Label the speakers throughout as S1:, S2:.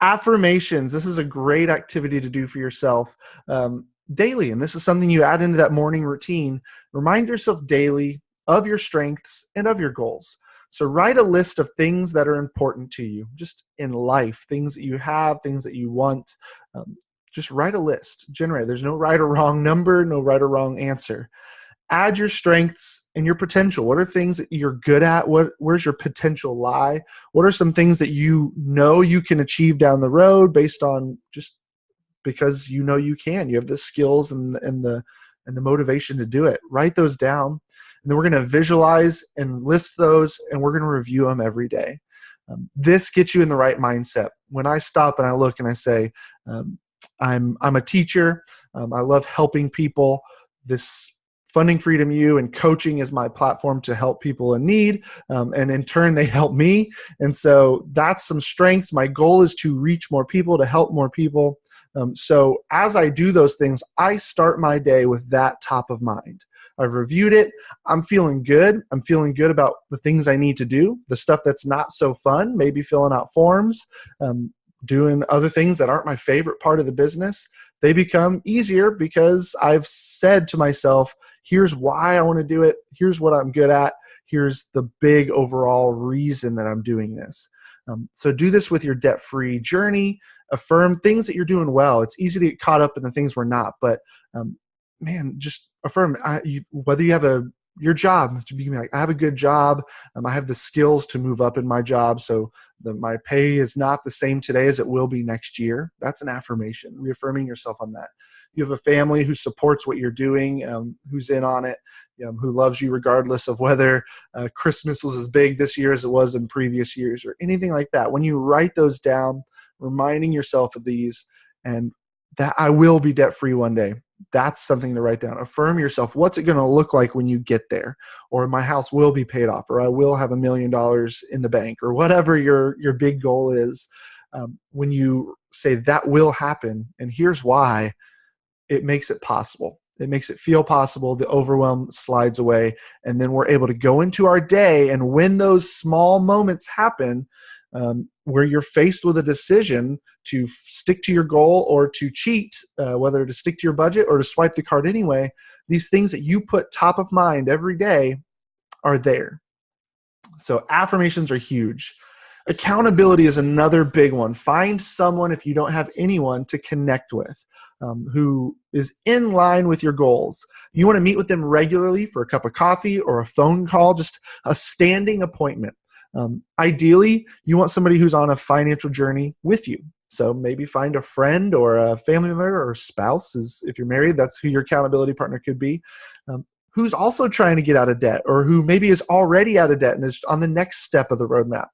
S1: Affirmations. This is a great activity to do for yourself daily. And this is something you add into that morning routine. Remind yourself daily of your strengths and of your goals. So write a list of things that are important to you, just in life, things that you have, things that you want. Just write a list. Generate. There's no right or wrong number, no right or wrong answer. Add your strengths and your potential. What are things that you're good at? Where's your potential lie? What are some things that you know you can achieve down the road based on just because you know you can? You have the skills and the motivation to do it. Write those down. And then we're going to visualize and list those, and we're going to review them every day. This gets you in the right mindset. When I stop and I look and I say, I'm a teacher. I love helping people. This Funding Freedom U and coaching is my platform to help people in need. And in turn, they help me. And so that's some strengths. My goal is to reach more people, to help more people. So as I do those things, I start my day with that top of mind. I've reviewed it. I'm feeling good. I'm feeling good about the things I need to do. The stuff that's not so fun, maybe filling out forms, doing other things that aren't my favorite part of the business, they become easier because I've said to myself, here's why I want to do it. Here's what I'm good at. Here's the big overall reason that I'm doing this. So do this with your debt-free journey. Affirm things that you're doing well. It's easy to get caught up in the things we're not, but just affirm whether you have your job, to be like, I have a good job. I have the skills to move up in my job. So my pay is not the same today as it will be next year. That's an affirmation, reaffirming yourself on that. You have a family who supports what you're doing, who's in on it, who loves you regardless of whether Christmas was as big this year as it was in previous years or anything like that. When you write those down, reminding yourself of these and that I will be debt-free one day. That's something to write down. Affirm yourself. What's it going to look like when you get there? Or my house will be paid off, or I will have $1 million in the bank, or whatever your big goal is. When you say that will happen, and here's why, it makes it possible. It makes it feel possible. The overwhelm slides away, and then we're able to go into our day. And when those small moments happen, where you're faced with a decision to stick to your goal or to cheat, whether to stick to your budget or to swipe the card anyway, these things that you put top of mind every day are there. So affirmations are huge. Accountability is another big one. Find someone, if you don't have anyone, to connect with who is in line with your goals. You want to meet with them regularly for a cup of coffee or a phone call, just a standing appointment. Ideally, you want somebody who's on a financial journey with you. So maybe find a friend or a family member or spouse, if you're married, that's who your accountability partner could be, who's also trying to get out of debt, or who maybe is already out of debt and is on the next step of the roadmap.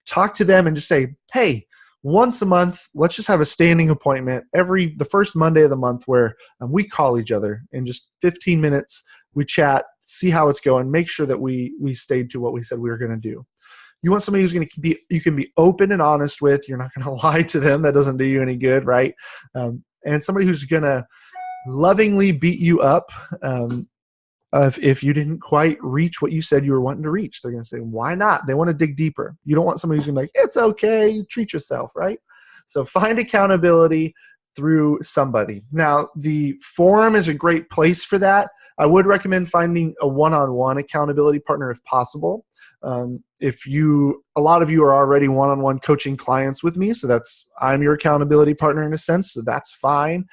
S1: Talk to them and just say, hey, once a month, let's just have a standing appointment the first Monday of the month where we call each other in just 15 minutes. We chat, see how it's going, make sure that we stayed to what we said we were going to do. You want somebody you can be open and honest with. You're not going to lie to them. That doesn't do you any good, right? And somebody who's going to lovingly beat you up if you didn't quite reach what you said you were wanting to reach. They're going to say, why not? They want to dig deeper. You don't want somebody who's going to be like, it's okay, treat yourself, right? So find accountability through somebody. Now, the forum is a great place for that. I would recommend finding a one-on-one accountability partner if possible. A lot of you are already one-on-one coaching clients with me, so I'm your accountability partner in a sense, so that's fine.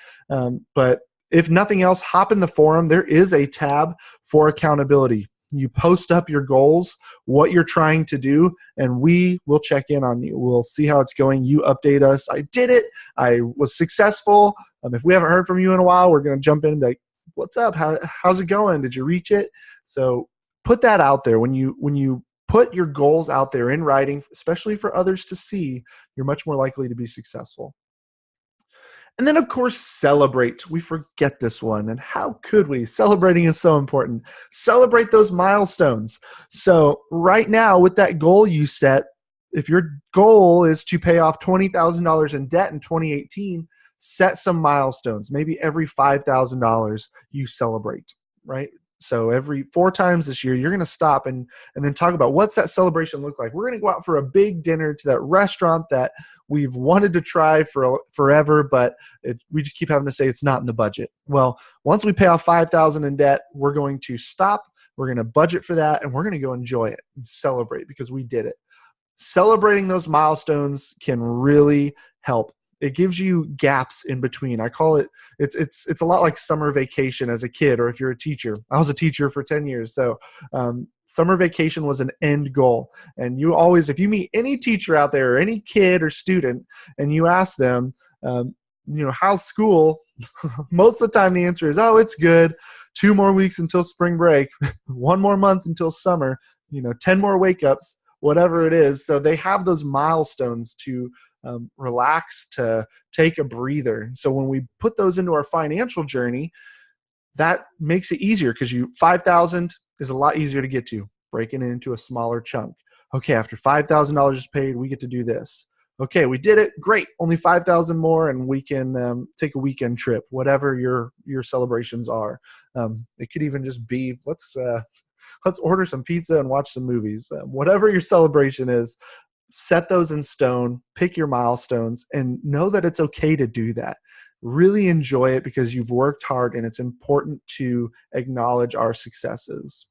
S1: But if nothing else, hop in the forum. There is a tab for accountability. You post up your goals, what you're trying to do, and we will check in on you. We'll see how it's going. You update us. I did it. I was successful. If we haven't heard from you in a while, we're going to jump in and be like, what's up? How's it going? Did you reach it? So put that out there. When you put your goals out there in writing, especially for others to see, you're much more likely to be successful. And then, of course, celebrate. We forget this one. And how could we? Celebrating is so important. Celebrate those milestones. So right now, with that goal you set, if your goal is to pay off $20,000 in debt in 2018, set some milestones. Maybe every $5,000 you celebrate, right? So every 4 times this year, you're going to stop and then talk about what's that celebration look like. We're going to go out for a big dinner to that restaurant that we've wanted to try for forever, but we just keep having to say it's not in the budget. Well, once we pay off $5,000 in debt, we're going to stop. We're going to budget for that, and we're going to go enjoy it and celebrate because we did it. Celebrating those milestones can really help. It gives you gaps in between. I call it, it's a lot like summer vacation as a kid, or if you're a teacher. I was a teacher for 10 years. So summer vacation was an end goal. And you always, if you meet any teacher out there or any kid or student and you ask them, how's school? Most of the time the answer is, oh, it's good. 2 more weeks until spring break, 1 more month until summer, 10 more wake ups, whatever it is. So they have those milestones to relax, to take a breather. So when we put those into our financial journey, that makes it easier because 5,000 is a lot easier to get to, breaking it into a smaller chunk. Okay, after $5,000 is paid, we get to do this. Okay, we did it. Great. Only 5,000 more, and we can take a weekend trip, whatever your celebrations are. It could even just be let's order some pizza and watch some movies. Whatever your celebration is, set those in stone, pick your milestones, and know that it's okay to do that. Really enjoy it because you've worked hard, and it's important to acknowledge our successes.